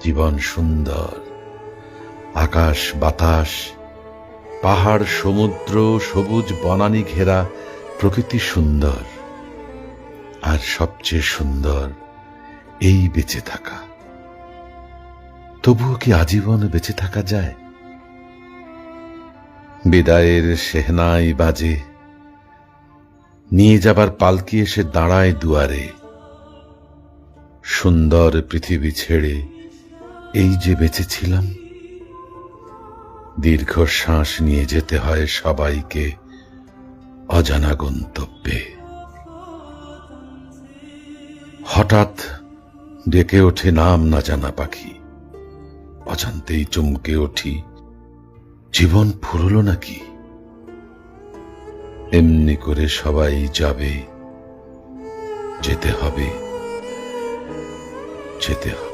জীবন সুন্দর, আকাশ বাতাস, পাহাড় সমুদ্র, সবুজ বনানী ঘেরা প্রকৃতি সুন্দর। আর সবচেয়ে সুন্দর এই বেঁচে থাকা। তবুও কি আজীবন বেঁচে থাকা যায়? বিদায়ের সেহনাই বাজে, নিয়ে যাবার পালকি এসে দাঁড়ায় দুয়ারে। সুন্দর পৃথিবী ছেড়ে এই যে বেঁচেছিলাম, দীর্ঘ শ্বাস নিয়ে যেতে হয় সবাইকে অজানা গন্তব্যে। হঠাৎ ডেকে ওঠে নাম না জানা পাখি, অজান্তেই চমকে উঠি, জীবন ফুরলো নাকি? এমনি করে সবাই যাবে, যেতে হবে, যেতে হবে।